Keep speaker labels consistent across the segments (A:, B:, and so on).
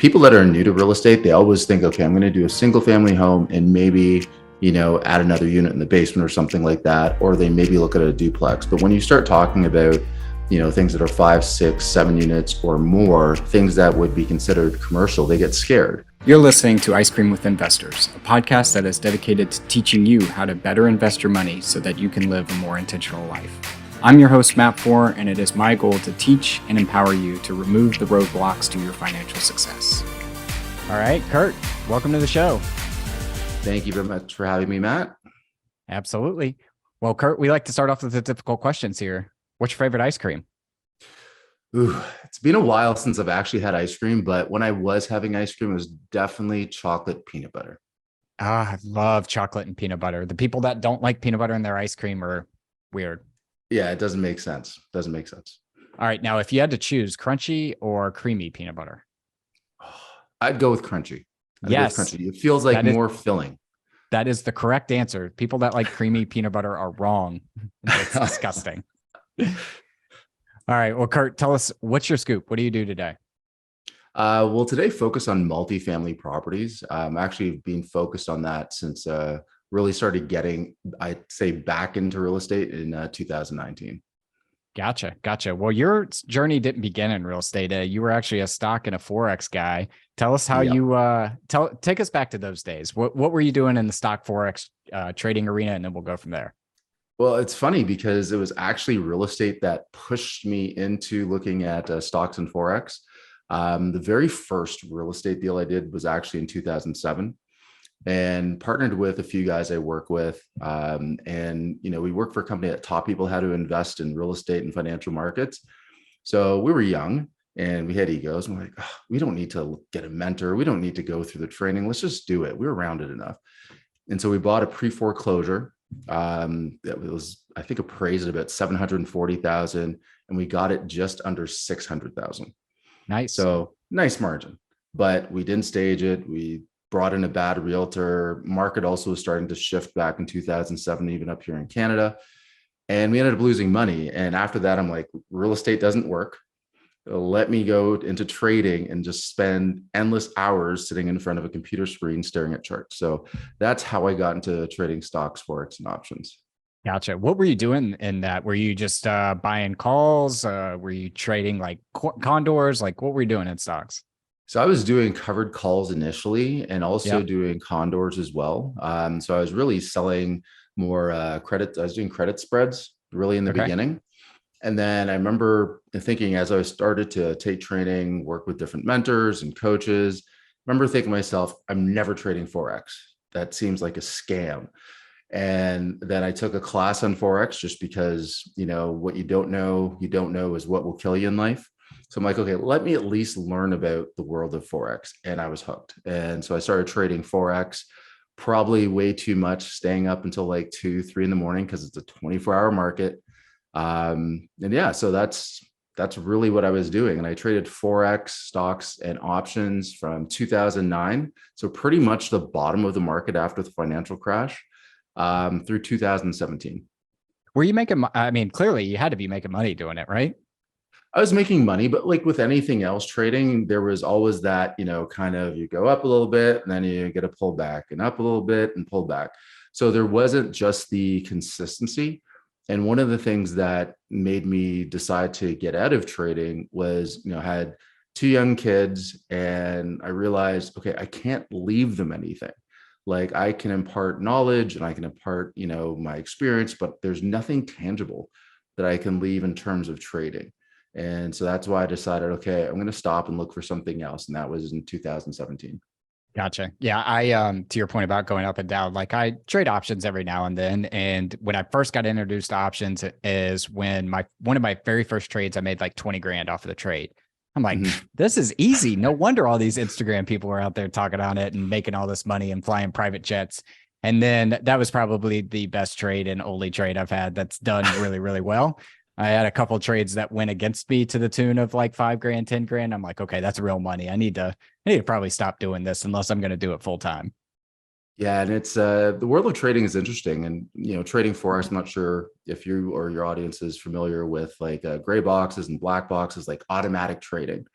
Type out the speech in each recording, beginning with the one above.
A: people that are new to real estate, they always think, okay, I'm going to do a single family home and maybe, add another unit in the basement or something like that. Or they maybe look at a duplex. But when you start talking about, things that are 5, 6, 7 units or more, things that would be considered commercial, they get scared.
B: You're listening to Ice Cream with Investors, a podcast that is dedicated to teaching you how to better invest your money so that you can live a more intentional life. I'm your host, Matt Four, and it is my goal to teach and empower you to remove the roadblocks to your financial success. All right, Kurt, welcome to the show.
A: Thank you very much for having me, Matt.
B: Absolutely. Well, Kurt, we like to start off with the difficult questions here. What's your favorite ice cream?
A: Ooh, it's been a while since I've actually had ice cream, but when I was having ice cream, it was definitely chocolate peanut butter.
B: I love chocolate and peanut butter. The people that don't like peanut butter in their ice cream are weird.
A: Yeah, it doesn't make sense.
B: All right. Now, if you had to choose crunchy or creamy peanut butter?
A: I'd go with crunchy.
B: Yes.
A: Crunchy. It feels like more filling.
B: That is the correct answer. People that like creamy peanut butter are wrong. It's disgusting. All right. Well, Kurt, tell us, what's your scoop? What do you do today?
A: Well, today focus on multifamily properties. I'm actually been focused on that since really started getting, I'd say, back into real estate in 2019.
B: Gotcha. Well, your journey didn't begin in real estate. You were actually a stock and a forex guy. Tell us how you take us back to those days. What were you doing in the stock forex trading arena, and then we'll go from there.
A: Well, it's funny because it was actually real estate that pushed me into looking at stocks and forex. The very first real estate deal I did was actually in 2007. And partnered with a few guys I work with. We work for a company that taught people how to invest in real estate and financial markets. So we were young and we had egos. And we're like, oh, we don't need to get a mentor. We don't need to go through the training. Let's just do it. We were rounded enough. And so we bought a pre-foreclosure that was, I think, appraised at about 740,000, and we got it just under 600,000.
B: Nice.
A: So nice margin, but we didn't stage it. We brought in a bad realtor. Market also was starting to shift back in 2007, even up here in Canada. And we ended up losing money. And after that, I'm like, real estate doesn't work. Let me go into trading and just spend endless hours sitting in front of a computer screen staring at charts. So that's how I got into trading stocks, forex, and options.
B: Gotcha. What were you doing in that? Were you just buying calls? Were you trading like condors? Like, what were you doing in stocks?
A: So I was doing covered calls initially and also doing condors as well. So I was really selling more credit. I was doing credit spreads really in the beginning. And then I remember thinking, as I started to take training, work with different mentors and coaches, I remember thinking to myself, I'm never trading forex. That seems like a scam. And then I took a class on forex just because, what you don't know is what will kill you in life. So I'm like, okay, let me at least learn about the world of forex. And I was hooked. And so I started trading forex, probably way too much, staying up until like 2, 3 in the morning because it's a 24-hour market. So that's really what I was doing. And I traded forex, stocks, and options from 2009. So pretty much the bottom of the market after the financial crash through 2017.
B: Were you making? I mean, clearly you had to be making money doing it, right?
A: I was making money, but like with anything else trading, there was always that, kind of you go up a little bit and then you get a pull back and up a little bit and pull back. So there wasn't just the consistency. And one of the things that made me decide to get out of trading was, I had 2 young kids and I realized, okay, I can't leave them anything. Like I can impart knowledge and I can impart, my experience, but there's nothing tangible that I can leave in terms of trading. And so that's why I decided, okay, I'm going to stop and look for something else. And that was in 2017.
B: Gotcha. Yeah. I, to your point about going up and down, like I trade options every now and then. And when I first got introduced to options is when one of my very first trades, I made like 20 grand off of the trade. I'm like, This is easy. No wonder all these Instagram people are out there talking on it and making all this money and flying private jets. And then that was probably the best trade and only trade I've had that's done really, really well. I had a couple of trades that went against me to the tune of like 5 grand, 10 grand. I'm like, okay, that's real money. I need to probably stop doing this unless I'm going to do it full time.
A: Yeah. And it's the world of trading is interesting. And, trading forex, I'm not sure if you or your audience is familiar with like gray boxes and black boxes, like automatic trading.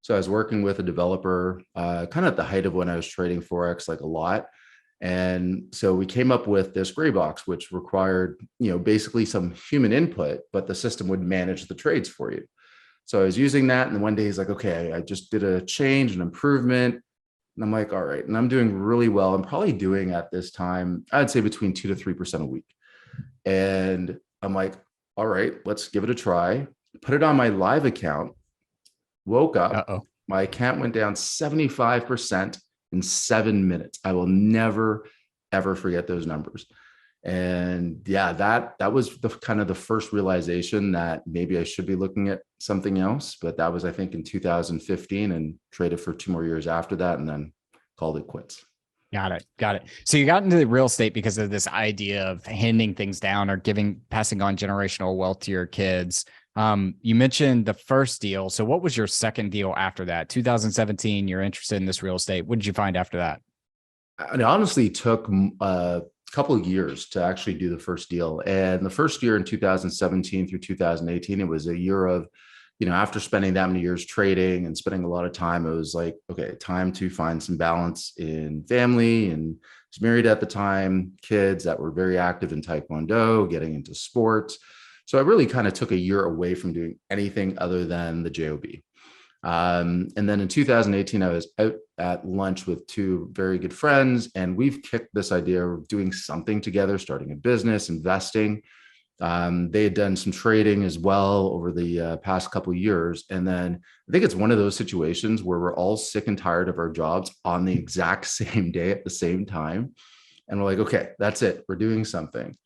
A: So I was working with a developer, kind of at the height of when I was trading forex, like a lot. And so we came up with this gray box, which required, basically some human input, but the system would manage the trades for you. So I was using that, and then one day he's like, "Okay, I just did a change, an improvement." And I'm like, "All right," and I'm doing really well. I'm probably doing at this time, I'd say between 2 to 3% a week. And I'm like, "All right, let's give it a try." Put it on my live account, woke up,
B: Uh-oh.
A: my account went down 75% in 7 minutes. I will never, ever forget those numbers. And yeah, that was the kind of the first realization that maybe I should be looking at something else. But that was, I think, in 2015, and traded for 2 more years after that, and then called it quits.
B: Got it. Got it. So you got into the real estate because of this idea of handing things down or passing on generational wealth to your kids. You mentioned the first deal. So what was your second deal after that? 2017, you're interested in this real estate. What did you find after that?
A: It honestly took a couple of years to actually do the first deal. And the first year in 2017 through 2018, it was a year of, after spending that many years trading and spending a lot of time, it was like, okay, time to find some balance in family. And I was married at the time, kids that were very active in Taekwondo, getting into sports. So I really kind of took a year away from doing anything other than the job. And then in 2018, I was out at lunch with two very good friends, and we've kicked this idea of doing something together, starting a business, investing. They had done some trading as well over the past couple of years. And then I think it's one of those situations where we're all sick and tired of our jobs on the exact same day at the same time. And we're like, okay, that's it. We're doing something.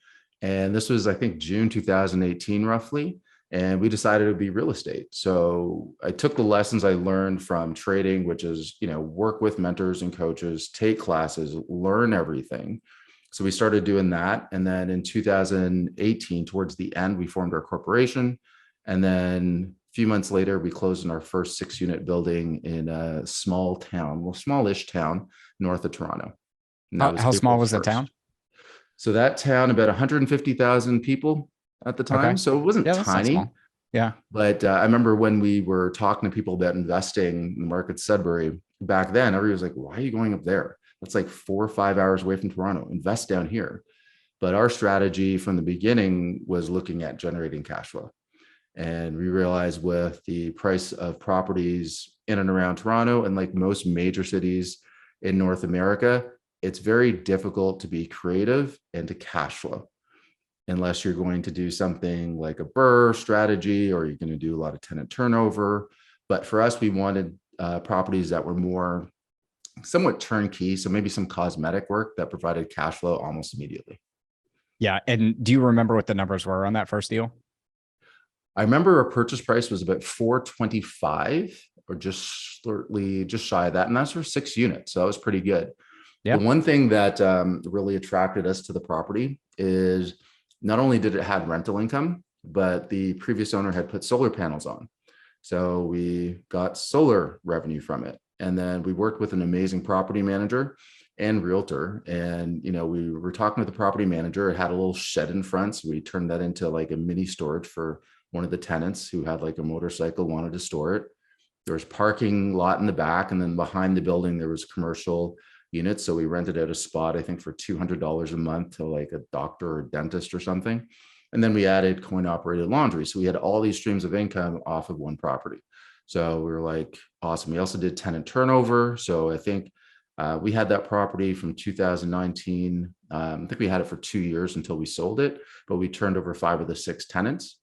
A: And this was, I think, June 2018, roughly. And we decided it would be real estate. So I took the lessons I learned from trading, which is, work with mentors and coaches, take classes, learn everything. So we started doing that. And then in 2018, towards the end, we formed our corporation. And then a few months later, we closed in our first 6-unit building in a small town, well, smallish town north of Toronto. And that was
B: How
A: April
B: small was the
A: 1st.
B: town?
A: So that town, about 150,000 people at the time.
B: Okay.
A: So it wasn't
B: Yeah, that's not
A: tiny.
B: small. Yeah.
A: But I remember when we were talking to people about investing in the market, Sudbury, back then, everybody was like, "Why are you going up there? That's like 4 or 5 hours away from Toronto. Invest down here." But our strategy from the beginning was looking at generating cash flow. And we realized with the price of properties in and around Toronto, and like most major cities in North America, it's very difficult to be creative and to cash flow unless you're going to do something like a BRRRR strategy, or you're going to do a lot of tenant turnover. But for us, we wanted properties that were more somewhat turnkey. So maybe some cosmetic work that provided cash flow almost immediately.
B: Yeah. And do you remember what the numbers were on that first deal?
A: I remember our purchase price was about 425, or just slightly just shy of that. And that's for 6 units. So that was pretty good.
B: Yeah.
A: The one thing that really attracted us to the property is not only did it have rental income, but the previous owner had put solar panels on. So we got solar revenue from it. And then we worked with an amazing property manager and realtor. And, we were talking with the property manager. It had a little shed in front. So we turned that into like a mini storage for one of the tenants who had like a motorcycle, wanted to store it. There was parking lot in the back. And then behind the building, there was commercial units. So we rented out a spot, I think, for $200 a month to like a doctor or dentist or something. And then we added coin operated laundry. So we had all these streams of income off of one property. So we were like, awesome. We also did tenant turnover. So I think we had that property from 2019. I think we had it for 2 years until we sold it, but we turned over 5 of the 6 tenants.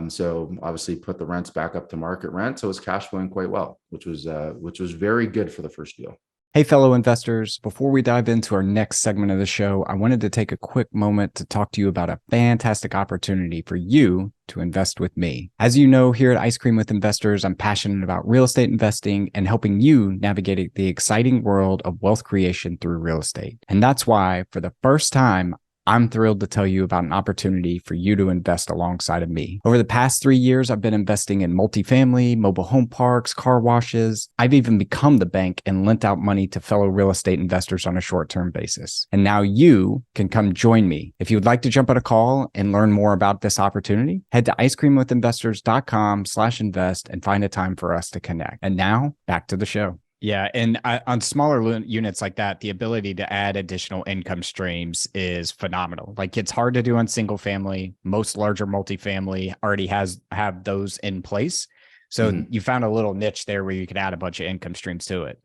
A: So obviously put the rents back up to market rent. So it's cash flowing quite well, which was very good for the first deal.
B: Hey, fellow investors, before we dive into our next segment of the show, I wanted to take a quick moment to talk to you about a fantastic opportunity for you to invest with me. As you know, here at Ice Cream with Investors, I'm passionate about real estate investing and helping you navigate the exciting world of wealth creation through real estate. And that's why, for the first time, I'm thrilled to tell you about an opportunity for you to invest alongside of me. Over the past 3 years, I've been investing in multifamily, mobile home parks, car washes. I've even become the bank and lent out money to fellow real estate investors on a short-term basis. And now you can come join me. If you would like to jump on a call and learn more about this opportunity, head to icecreamwithinvestors.com/invest and find a time for us to connect. And now back to the show. Yeah. And on smaller units like that, the ability to add additional income streams is phenomenal. Like it's hard to do on single family. Most larger multifamily already have those in place. So you found a little niche there where you could add a bunch of income streams to it.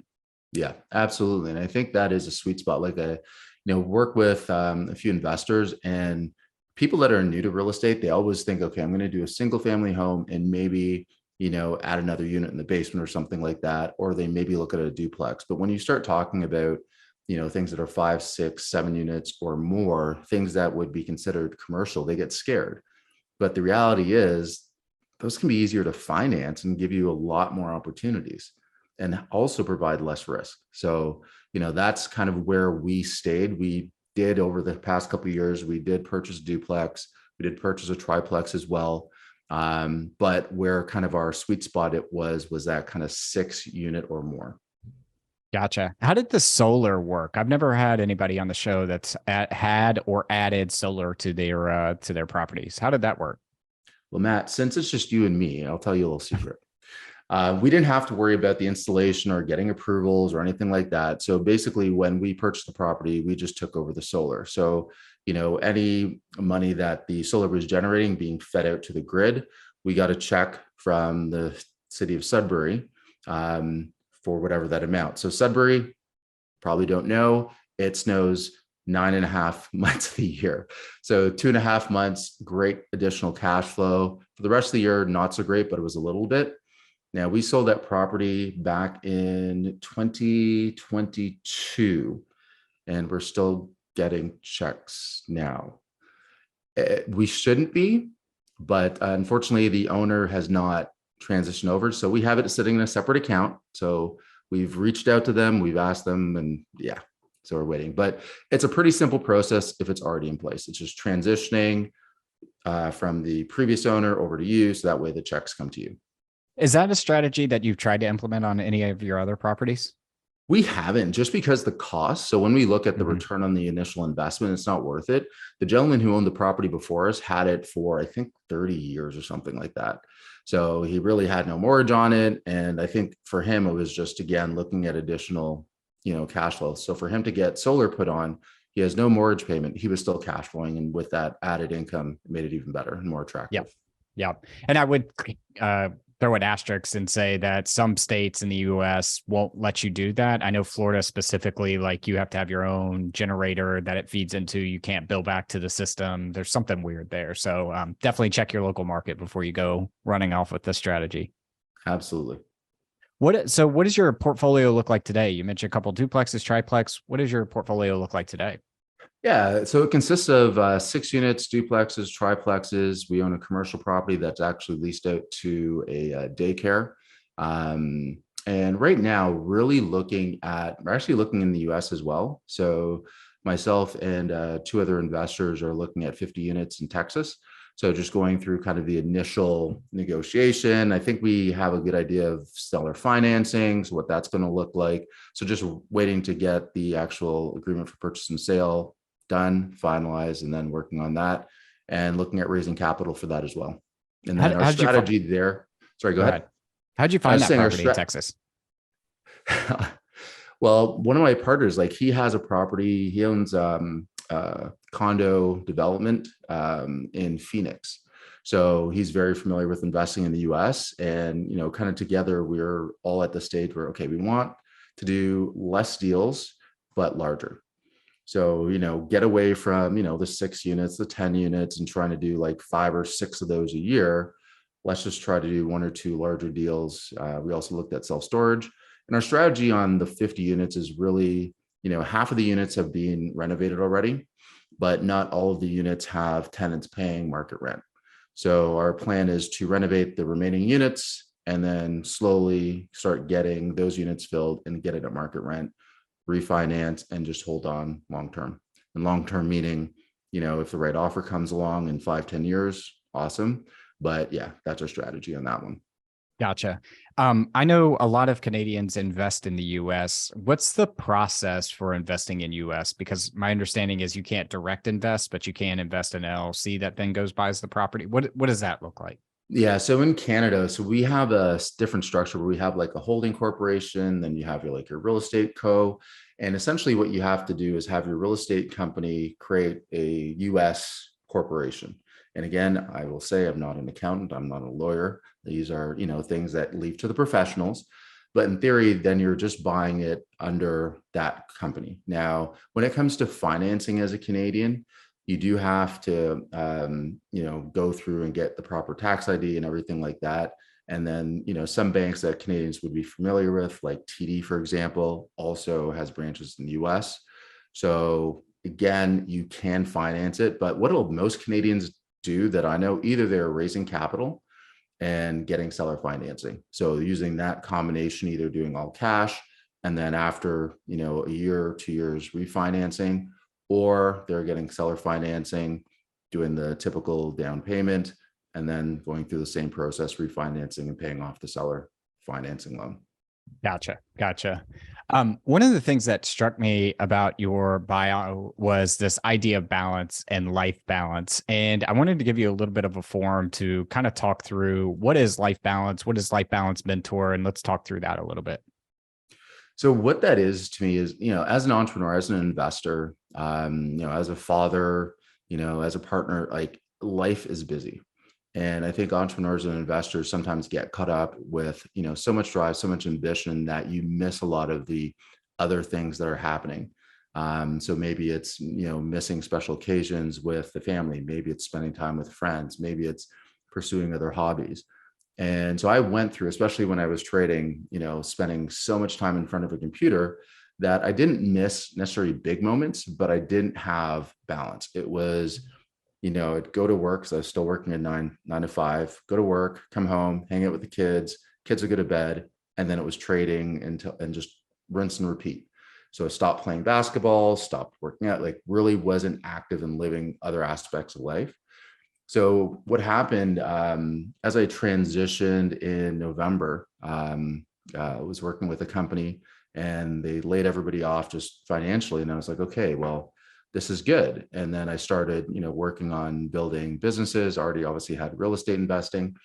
A: Yeah, absolutely. And I think that is a sweet spot. Like work with a few investors and people that are new to real estate. They always think, okay, I'm going to do a single family home and maybe add another unit in the basement or something like that, or they maybe look at a duplex. But when you start talking about, things that are 5, 6, 7 units or more, things that would be considered commercial, they get scared. But the reality is those can be easier to finance and give you a lot more opportunities and also provide less risk. So, that's kind of where we stayed. We did over the past couple of years, we did purchase a duplex. We did purchase a triplex as well. But where kind of our sweet spot was that kind of 6 unit or more.
B: Gotcha. How did the solar work? I've never had anybody on the show that's had or added solar to their properties. How did that work?
A: Well, Matt, since it's just you and me, I'll tell you a little secret. We didn't have to worry about the installation or getting approvals or anything like that. So basically, when we purchased the property, we just took over the solar. So, any money that the solar was generating being fed out to the grid, we got a check from the city of Sudbury for whatever that amount. So Sudbury, probably don't know, it snows 9.5 months of the year. So 2.5 months, great additional cash flow. For the rest of the year, not so great, but it was a little bit. Now, we sold that property back in 2022, and we're still getting checks now. We shouldn't be, but unfortunately, the owner has not transitioned over. So we have it sitting in a separate account. So we've reached out to them, we've asked them, and yeah, so we're waiting. But it's a pretty simple process if it's already in place. It's just transitioning from the previous owner over to you. So that way the checks come to you.
B: Is that a strategy that you've tried to implement on any of your other properties?
A: We haven't, just because the cost. So when we look at the return on the initial investment, it's not worth it. The gentleman who owned the property before us had it for, I think, 30 years or something like that. So he really had no mortgage on it. And I think for him, it was just, again, looking at additional, cash flow. So for him to get solar put on, he has no mortgage payment. He was still cash flowing. And with that added income, it made it even better and more attractive.
B: Yeah. And I would throw an asterisk and say that some states in the US won't let you do that. I know Florida specifically, like you have to have your own generator that it feeds into. You can't bill back to the system. There's something weird there. So definitely check your local market before you go running off with this strategy.
A: Absolutely.
B: What does your portfolio look like today? You mentioned a couple duplexes, triplex. What does your portfolio look like today?
A: Yeah, so it consists of 6 units, duplexes, triplexes. We own a commercial property that's actually leased out to a daycare. And right now, we're actually looking in the US as well. So myself and 2 other investors are looking at 50 units in Texas. So just going through kind of the initial negotiation. I think we have a good idea of seller financing, so what that's going to look like. So just waiting to get the actual agreement for purchase and sale done, finalized, and then working on that and looking at raising capital for that as well. And then our strategy there. Sorry, go ahead.
B: How'd you find that property in Texas?
A: Well, one of my partners, like he has a property, he owns condo development in Phoenix. So he's very familiar with investing in the US. And, kind of together, we're all at the stage where, okay, we want to do less deals, but larger. So, get away from, the 6 units, the 10 units, and trying to do like 5 or 6 of those a year. Let's just try to do 1 or 2 larger deals. We also looked at self-storage. And our strategy on the 50 units is really, half of the units have been renovated already, but not all of the units have tenants paying market rent. So our plan is to renovate the remaining units and then slowly start getting those units filled and get it at market rent, refinance, and just hold on long-term. And long-term meaning, if the right offer comes along in 5-10 years, awesome. But yeah, that's our strategy on that one.
B: Gotcha. I know a lot of Canadians invest in the US. What's the process for investing in US? Because my understanding is you can't direct invest, but you can invest in an LLC that then goes buys the property. What does that look like?
A: Yeah, so in Canada, so we have a different structure where we have like a holding corporation, then you have your real estate co. And essentially what you have to do is have your real estate company create a US corporation. And again, I will say I'm not an accountant, I'm not a lawyer. These are, things that leave to the professionals. But in theory, then you're just buying it under that company. Now, when it comes to financing as a Canadian, you do have to go through and get the proper tax ID and everything like that. And then some banks that Canadians would be familiar with, like TD, for example, also has branches in the US. So again, you can finance it, but what will most Canadians do that I know, either they're raising capital and getting seller financing, so using that combination, either doing all cash and then after a year or 2 years refinancing, or they're getting seller financing, doing the typical down payment, and then going through the same process, refinancing and paying off the seller financing loan.
B: Gotcha. One of the things that struck me about your bio was this idea of balance and life balance. And I wanted to give you a little bit of a forum to kind of talk through what is life balance, what is life balance mentor, and let's talk through that a little bit.
A: So what that is to me is, as an entrepreneur, as an investor, as a father, as a partner, like life is busy. And I think entrepreneurs and investors sometimes get caught up with, so much drive, so much ambition that you miss a lot of the other things that are happening. So maybe it's, missing special occasions with the family. Maybe it's spending time with friends. Maybe it's pursuing other hobbies. And so I went through, especially when I was trading, spending so much time in front of a computer that I didn't miss necessarily big moments, but I didn't have balance. It was, I'd go to work. So I was still working at 9 to 5, go to work, come home, hang out with the kids would go to bed. And then it was trading and just rinse and repeat. So I stopped playing basketball, stopped working out, like really wasn't active in living other aspects of life. So what happened as I transitioned in November, I was working with a company and they laid everybody off just financially. And I was like, okay, well, this is good. And then I started, working on building businesses, already obviously had real estate investing.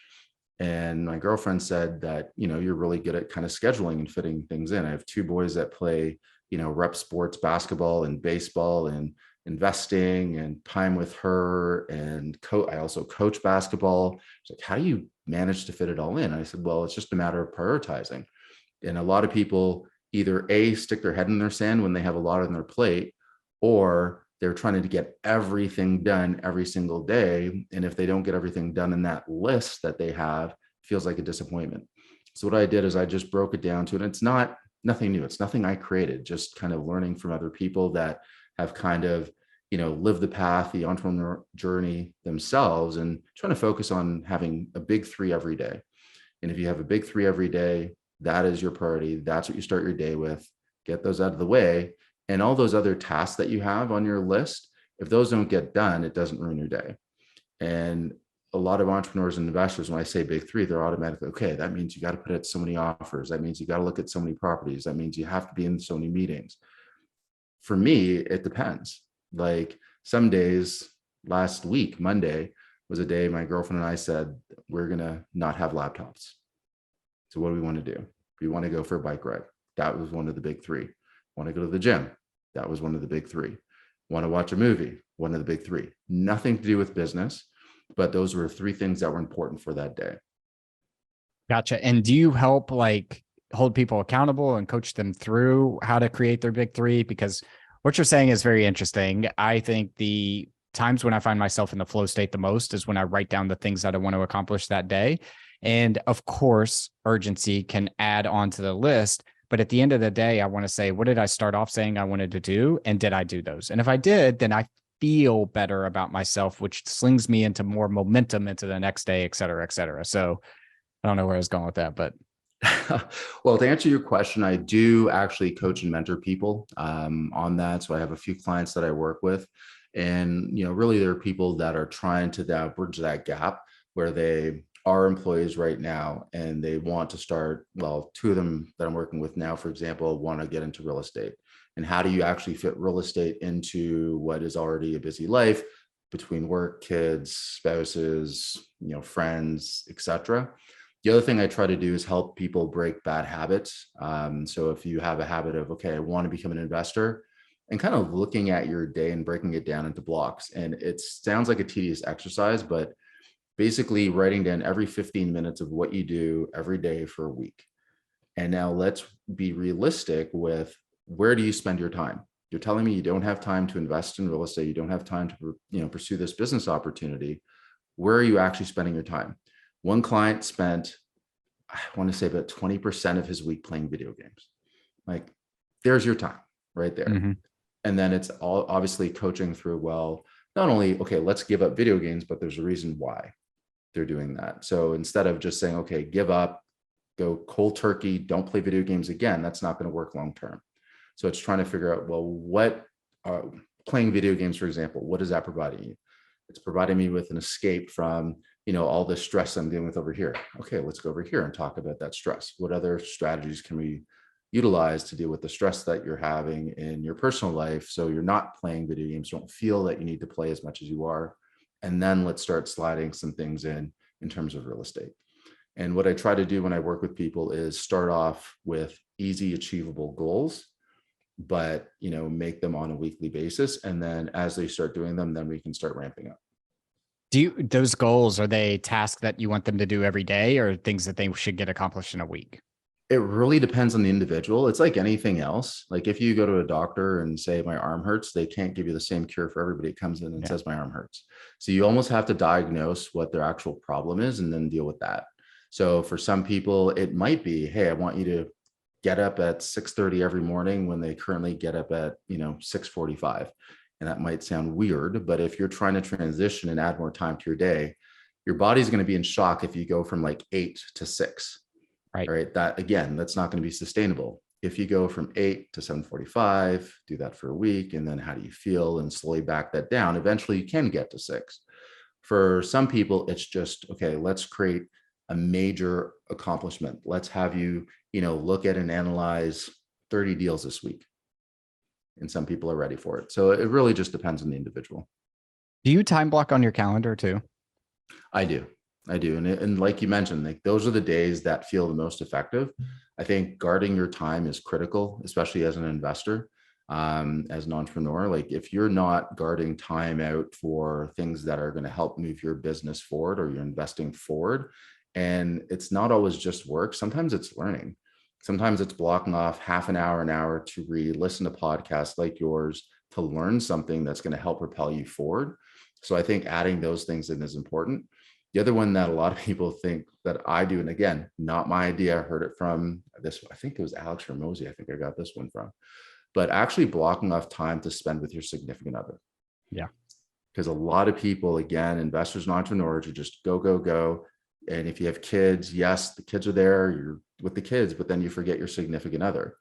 A: And my girlfriend said that, you're really good at kind of scheduling and fitting things in. I have 2 boys that play, rep sports, basketball and baseball, and investing and time with her. And I also coach basketball. It's like, how do you manage to fit it all in? I said, well, it's just a matter of prioritizing. And a lot of people either stick their head in their sand when they have a lot on their plate, or they're trying to get everything done every single day. And if they don't get everything done in that list that they have, it feels like a disappointment. So what I did is I just broke it down to it. It's nothing new. It's nothing I created, just kind of learning from other people that have kind of, lived the path, the entrepreneur journey themselves, and trying to focus on having a big 3 every day. And if you have a big 3 every day, that is your priority. That's what you start your day with. Get those out of the way. And all those other tasks that you have on your list, if those don't get done, it doesn't ruin your day. And a lot of entrepreneurs and investors, when I say big 3, they're automatically, okay, that means you got to put out so many offers. That means you got to look at so many properties. That means you have to be in so many meetings. For me, it depends. Like some days, last week, Monday was a day my girlfriend and I said, we're going to not have laptops. So what do we want to do? We want to go for a bike ride. That was one of the big 3. Want to go to the gym? That was one of the big 3. Want to watch a movie? One of the big 3. Nothing to do with business, but those were 3 things that were important for that day.
B: Gotcha. And do you help hold people accountable and coach them through how to create their big 3? Because what you're saying is very interesting. I think the times when I find myself in the flow state the most is when I write down the things that I want to accomplish that day. And of course, urgency can add on to the list. But at the end of the day, I want to say, what did I start off saying I wanted to do? And did I do those? And if I did, then I feel better about myself, which slings me into more momentum into the next day, et cetera, et cetera. So I don't know where I was going with that, but.
A: Well, to answer your question, I do actually coach and mentor people on that. So I have a few clients that I work with. And, really there are people that are trying to bridge that gap where they are employees right now and they want to start, well, two of them that I'm working with now, for example, want to get into real estate. And how do you actually fit real estate into what is already a busy life between work, kids, spouses, friends, etc. The other thing I try to do is help people break bad habits. So if you have a habit of, okay, I want to become an investor, and kind of looking at your day and breaking it down into blocks. And it sounds like a tedious exercise, but basically writing down every 15 minutes of what you do every day for a week. And now let's be realistic with, where do you spend your time? You're telling me you don't have time to invest in real estate. You don't have time to pursue this business opportunity. Where are you actually spending your time? One client spent, I want to say, about 20% of his week playing video games. Like, there's your time right there.
B: Mm-hmm.
A: And then it's all obviously coaching through, well, not only, okay, let's give up video games, but there's a reason why they're doing that. So instead of just saying, okay, give up, go cold turkey, don't play video games again, that's not going to work long term. So it's trying to figure out, well, what playing video games, for example, what is that providing you? It's providing me with an escape from, all the stress I'm dealing with over here. Okay, let's go over here and talk about that stress. What other strategies can we utilize to deal with the stress that you're having in your personal life, so you're not playing video games, don't feel that you need to play as much as you are? And then let's start sliding some things in terms of real estate. And what I try to do when I work with people is start off with easy achievable goals, but make them on a weekly basis. And then as they start doing them, then we can start ramping up.
B: Those goals, are they tasks that you want them to do every day, or things that they should get accomplished in a week?
A: It really depends on the individual. It's like anything else. Like if you go to a doctor and say, my arm hurts, they can't give you the same cure for everybody. It comes in and says, my arm hurts. So you almost have to diagnose what their actual problem is and then deal with that. So for some people, it might be, hey, I want you to get up at 6:30 every morning when they currently get up at 6:45. And that might sound weird, but if you're trying to transition and add more time to your day, your body's going to be in shock if you go from like 8 to 6. Right. That, again, that's not going to be sustainable. If you go from 8 to 7:45, do that for a week, and then how do you feel, and slowly back that down, eventually you can get to 6. For some people, it's just, okay, let's create a major accomplishment. Let's have you, look at and analyze 30 deals this week. And some people are ready for it. So it really just depends on the individual.
B: Do you time block on your calendar too?
A: I do. And like you mentioned, like those are the days that feel the most effective. I think guarding your time is critical, especially as an investor, as an entrepreneur. Like if you're not guarding time out for things that are going to help move your business forward or you're investing forward, and it's not always just work. Sometimes it's learning. Sometimes it's blocking off half an hour to listen to podcasts like yours to learn something that's going to help propel you forward. So I think adding those things in is important. The other one that a lot of people think that I do, and again, not my idea, I heard it from this, I think it was Alex Ramosi, I think I got this one from, but actually blocking off time to spend with your significant other.
B: Yeah.
A: Because a lot of people, again, investors and entrepreneurs, are just go, go, go. And if you have kids, yes, the kids are there, you're with the kids, but then you forget your significant other.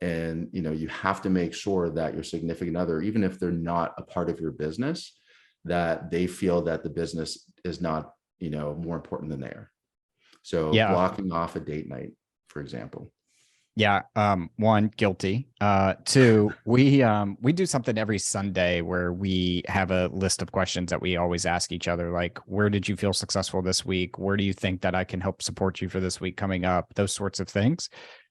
A: And, you have to make sure that your significant other, even if they're not a part of your business, that they feel that the business is not, more important than they are. So blocking off a date night, for example.
B: Yeah. One, guilty. Two, we do something every Sunday where we have a list of questions that we always ask each other, like, where did you feel successful this week? Where do you think that I can help support you for this week coming up? Those sorts of things.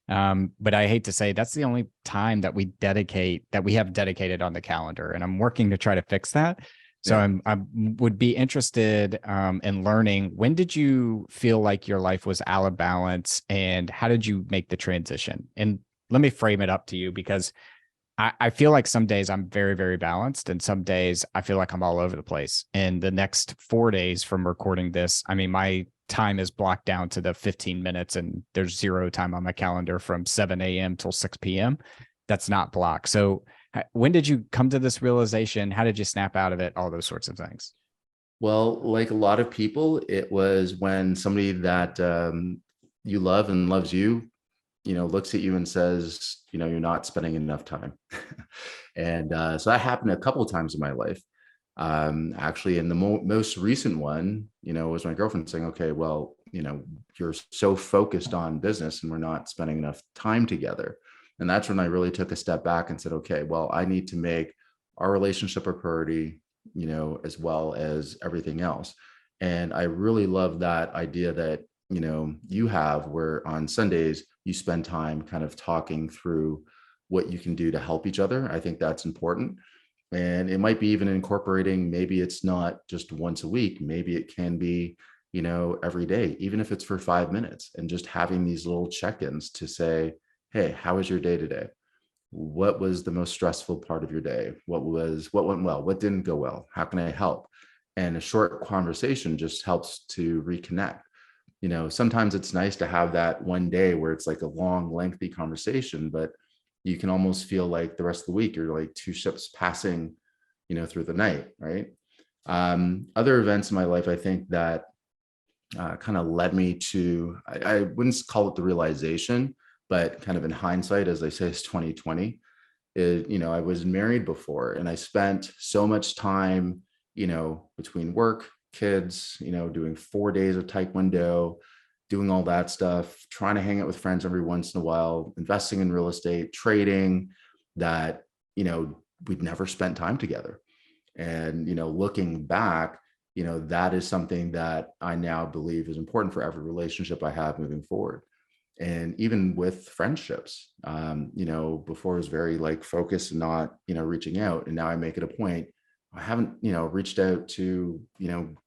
B: But I hate to say that's the only time that we have dedicated on the calendar, and I'm working to try to fix that. So yeah. I would be interested in learning, when did you feel like your life was out of balance, and how did you make the transition? And let me frame it up to you, because I feel like some days I'm very, very balanced, and some days I feel like I'm all over the place. And the next 4 days from recording this, I mean, my time is blocked down to the 15 minutes, and there's 0 time on my calendar from 7 a.m. till 6 p.m. That's not blocked. So when did you come to this realization? How did you snap out of it? All those sorts of things.
A: Well, like a lot of people, it was when somebody that you love and loves you, looks at you and says, you're not spending enough time. And so that happened a couple of times in my life. Actually, in the most recent one, was my girlfriend saying, okay, well, you're so focused on business and we're not spending enough time together. And that's when I really took a step back and said, okay, well, I need to make our relationship a priority, as well as everything else. And I really love that idea that, you have, where on Sundays you spend time kind of talking through what you can do to help each other. I think that's important. And it might be even incorporating, maybe it's not just once a week, maybe it can be, every day, even if it's for 5 minutes, and just having these little check-ins to say, hey, how was your day today? What was the most stressful part of your day? What went well? What didn't go well? How can I help? And a short conversation just helps to reconnect. Sometimes it's nice to have that one day where it's like a long, lengthy conversation, but you can almost feel like the rest of the week you're like two ships passing, through the night, right? Other events in my life, I think that kind of led me to, I wouldn't call it the realization, but kind of in hindsight, as they say, it's 2020. I was married before and I spent so much time, between work, kids, doing 4 days of Taekwondo, doing all that stuff, trying to hang out with friends every once in a while, investing in real estate, trading, that, we'd never spent time together. And, looking back, that is something that I now believe is important for every relationship I have moving forward. And even with friendships, before it was very like focused and not, reaching out. And now I make it a point. I haven't, reached out to,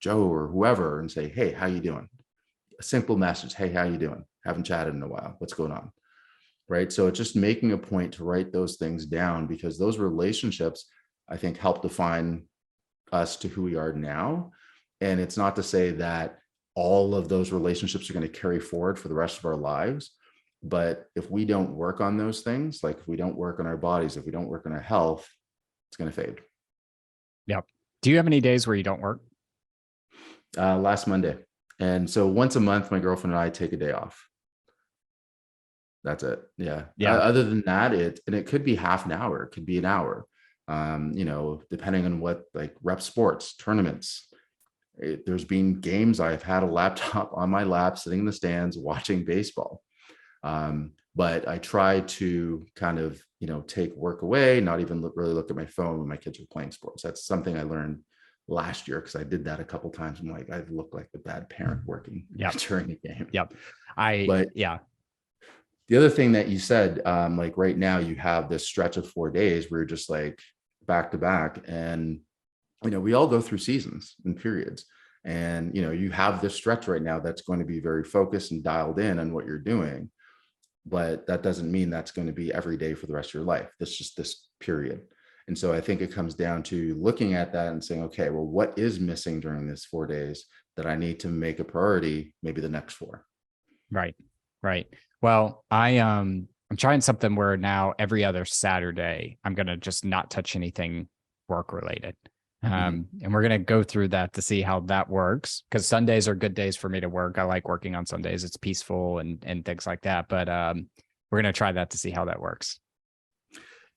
A: Joe or whoever and say, hey, how you doing? A simple message. Hey, how you doing? Haven't chatted in a while. What's going on? Right. So it's just making a point to write those things down, because those relationships, I think, help define us to who we are now. And it's not to say that all of those relationships are going to carry forward for the rest of our lives. But if we don't work on those things, like if we don't work on our bodies, if we don't work on our health, it's going to fade.
B: Yep. Do you have any days where you don't work?
A: Last Monday. And so once a month, my girlfriend and I take a day off. That's it. Yeah.
B: Yeah.
A: Other than that, it could be half an hour, it could be an hour. Depending on what, like rep sports, tournaments. There's been games I've had a laptop on my lap, sitting in the stands, watching baseball. But I try to kind of, take work away, not even really look at my phone when my kids are playing sports. That's something I learned last year, because I did that a couple of times. I'm like, I look like the bad parent working during a game.
B: Yep.
A: Yeah. The other thing that you said, like right now you have this stretch of 4 days where you're just like back to back. And, we all go through seasons and periods. And, you have this stretch right now that's going to be very focused and dialed in on what you're doing. But that doesn't mean that's going to be every day for the rest of your life. That's just this period. And so I think it comes down to looking at that and saying, okay, well, what is missing during this 4 days that I need to make a priority, maybe the next 4?
B: Right. Right. Well, I'm trying something where now every other Saturday, I'm going to just not touch anything work related. And we're going to go through that to see how that works, because Sundays are good days for me to work. I like working on Sundays. It's peaceful and things like that. But we're going to try that to see how that works.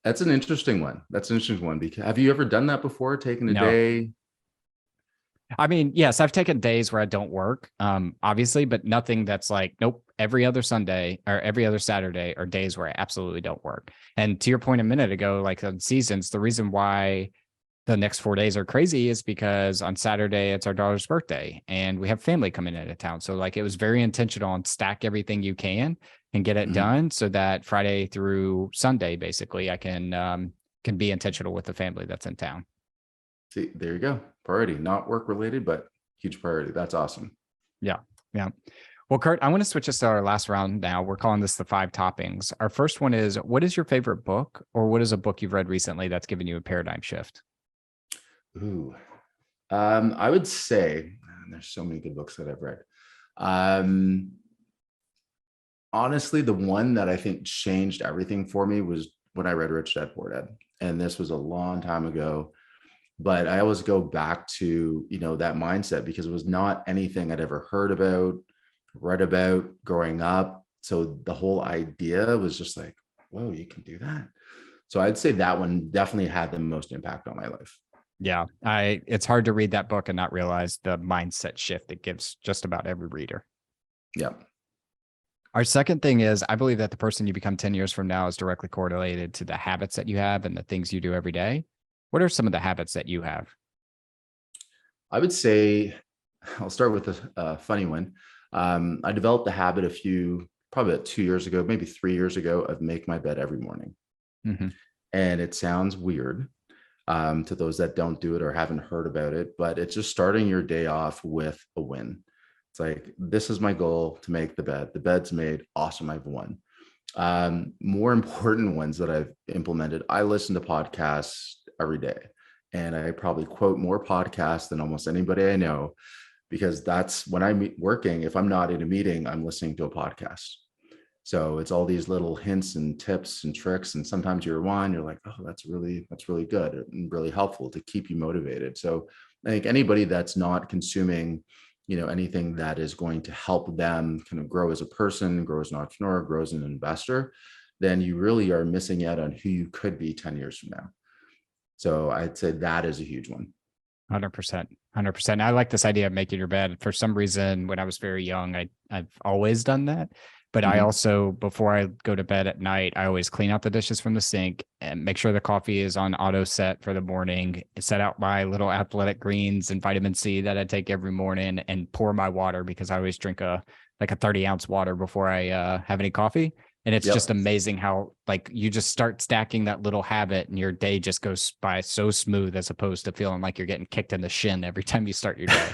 A: That's an interesting one. Because have you ever done that before? Taken a
B: No.
A: day?
B: I mean, yes, I've taken days where I don't work, obviously, but nothing that's like, nope, every other Sunday or every other Saturday are days where I absolutely don't work. And to your point a minute ago, like on seasons, the reason why the next 4 days are crazy is because on Saturday, it's our daughter's birthday and we have family coming into town. So like it was very intentional on stack everything you can and get it done so that Friday through Sunday, basically, I can be intentional with the family that's in town.
A: See, there you go. Priority, not work related, but huge priority. That's awesome.
B: Yeah. Yeah. Well, Kurt, I want to switch us to our last round now. We're calling this the 5 toppings. Our first one is, what is your favorite book, or what is a book you've read recently that's given you a paradigm shift?
A: Ooh, I would say, and there's so many good books that I've read. Honestly, the one that I think changed everything for me was when I read Rich Dad Poor Dad. And this was a long time ago, but I always go back to, that mindset, because it was not anything I'd ever heard about, read about growing up. So the whole idea was just like, whoa, you can do that. So I'd say that one definitely had the most impact on my life.
B: Yeah. It's hard to read that book and not realize the mindset shift it gives just about every reader.
A: Yeah.
B: Our second thing is I believe that the person you become 10 years from now is directly correlated to the habits that you have and the things you do every day. What are some of the habits that you have?
A: I would say I'll start with a funny one. I developed the habit probably about 2 years ago, maybe 3 years ago, of make my bed every morning.
B: Mm-hmm.
A: And it sounds weird to those that don't do it or haven't heard about it, but it's just starting your day off with a win. It's like, this is my goal, to make the bed. The bed's made. Awesome. I've won. More important ones that I've implemented, I listen to podcasts every day. And I probably quote more podcasts than almost anybody I know, because that's when I'm working. If I'm not in a meeting, I'm listening to a podcast. So it's all these little hints and tips and tricks. And sometimes you're like, oh, that's really good and really helpful to keep you motivated. So I think anybody that's not consuming, anything that is going to help them kind of grow as a person, grow as an entrepreneur, grow as an investor, then you really are missing out on who you could be 10 years from now. So I'd say that is a huge one.
B: 100%. 100%. I like this idea of making your bed. For some reason, when I was very young, I've always done that. But I
A: Mm-hmm.
B: also, before I go to bed at night, I always clean out the dishes from the sink and make sure the coffee is on auto set for the morning, set out my little athletic greens and vitamin C that I take every morning, and pour my water, because I always drink a 30-ounce water before I have any coffee. And it's just
A: Yep.
B: amazing how like you just start stacking that little habit and your day just goes by so smooth, as opposed to feeling like you're getting kicked in the shin every time you start your day.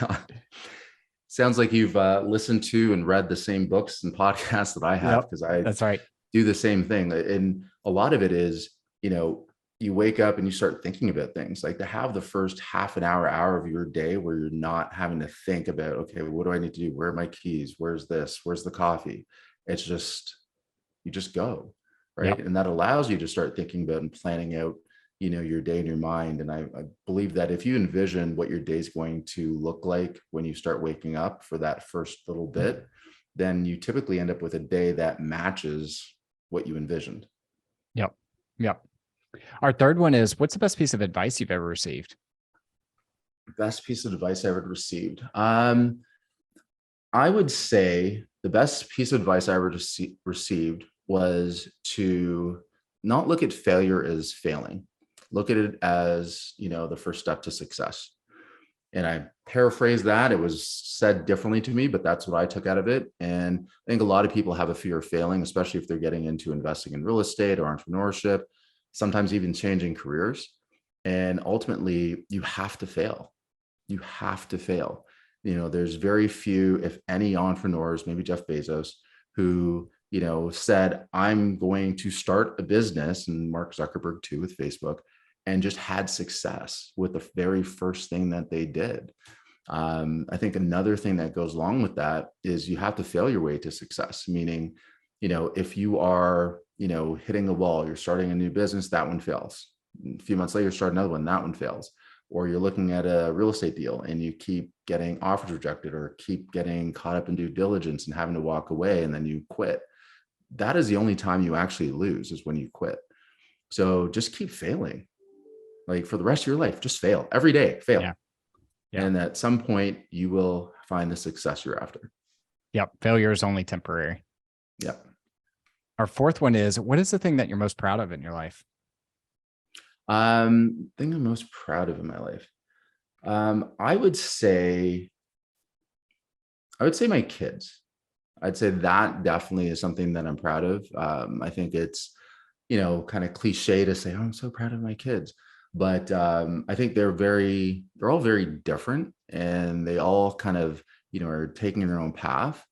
A: Sounds like you've listened to and read the same books and podcasts that I have,
B: Yep.
A: because I
B: That's right.
A: do the same thing. And a lot of it is, you wake up and you start thinking about things, like to have the first half an hour of your day where you're not having to think about, okay, what do I need to do? Where are my keys? Where's this? Where's the coffee? It's just, you just go, right?
B: Yep.
A: And that allows you to start thinking about and planning out, your day in your mind. And I believe that if you envision what your day is going to look like when you start waking up for that first little bit, then you typically end up with a day that matches what you envisioned.
B: Yep. Yep. Our third one is, what's the best piece of advice you've ever received?
A: Best piece of advice I ever received. I would say the best piece of advice I ever received was to not look at failure as failing. Look at it as, the first step to success. And I paraphrase that. It was said differently to me, but that's what I took out of it. And I think a lot of people have a fear of failing, especially if they're getting into investing in real estate or entrepreneurship, sometimes even changing careers. And ultimately, you have to fail. You have to fail. There's very few, if any, entrepreneurs, maybe Jeff Bezos, who, said, I'm going to start a business, and Mark Zuckerberg too with Facebook, and just had success with the very first thing that they did. I think another thing that goes along with that is you have to fail your way to success, meaning, if you are, hitting a wall, you're starting a new business, that one fails. A few months later, start another one, that one fails. Or you're looking at a real estate deal and you keep getting offers rejected, or keep getting caught up in due diligence and having to walk away, and then you quit. That is the only time you actually lose, is when you quit. So just keep failing. Like for the rest of your life, just fail every day, fail.
B: Yeah. Yeah.
A: And at some point you will find the success you're after.
B: Yep. Failure is only temporary.
A: Yep.
B: Our fourth one is, what is the thing that you're most proud of in your life?
A: Thing I'm most proud of in my life. I would say my kids. I'd say that definitely is something that I'm proud of. I think it's, kind of cliche to say, oh, I'm so proud of my kids. But I think they're all very different, and they all kind of, are taking their own path.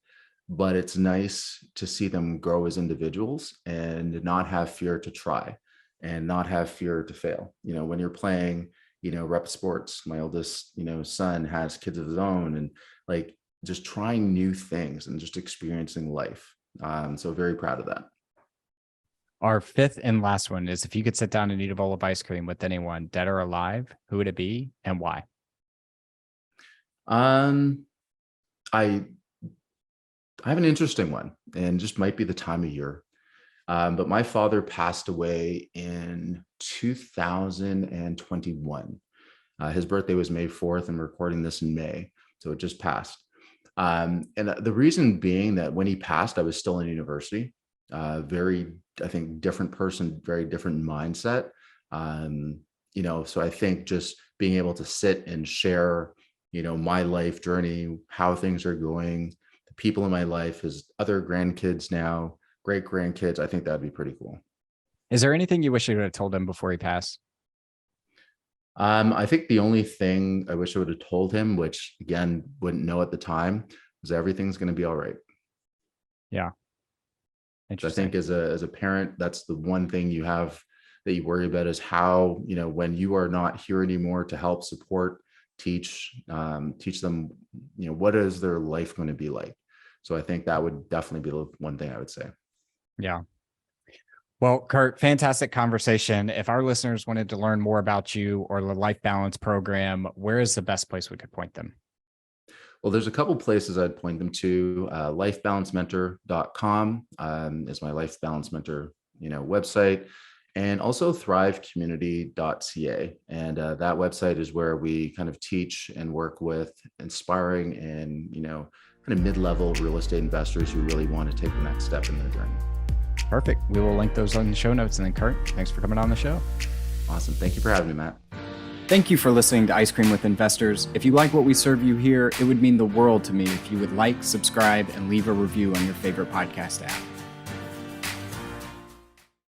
A: But it's nice to see them grow as individuals and not have fear to try and not have fear to fail. When you're playing, rep sports, my oldest, son has kids of his own, and like just trying new things and just experiencing life. So very proud of that.
B: Our fifth and last one is, if you could sit down and eat a bowl of ice cream with anyone, dead or alive, who would it be and why?
A: Um, I I have an interesting one, and just might be the time of year. But my father passed away in 2021. His birthday was May 4th, and we're recording this in May, so it just passed. And the reason being that when he passed, I was still in university. Very, I think, different person, very different mindset. So I think just being able to sit and share, my life journey, how things are going, the people in my life, his other grandkids now, great grandkids, I think that'd be pretty cool.
B: Is there anything you wish you would have told him before he passed?
A: I think the only thing I wish I would have told him, which again, wouldn't know at the time, was everything's going to be all right.
B: Yeah.
A: I think as a parent, that's the one thing you have that you worry about, is how, when you are not here anymore to help support, teach them, what is their life going to be like? So I think that would definitely be the one thing I would say.
B: Yeah. Well, Kurt, fantastic conversation. If our listeners wanted to learn more about you or the Life Balance program, where is the best place we could point them?
A: Well, there's a couple places I'd point them to. Lifebalancementor.com is my Life Balance Mentor, website, and also thrivecommunity.ca. And that website is where we kind of teach and work with inspiring and, kind of mid-level real estate investors who really want to take the next step in their journey.
B: Perfect. We will link those on the show notes. And then, Kurt, thanks for coming on the show.
A: Awesome. Thank you for having me, Matt.
B: Thank you for listening to Ice Cream with Investors. If you like what we serve you here, it would mean the world to me if you would like, subscribe, and leave a review on your favorite podcast app.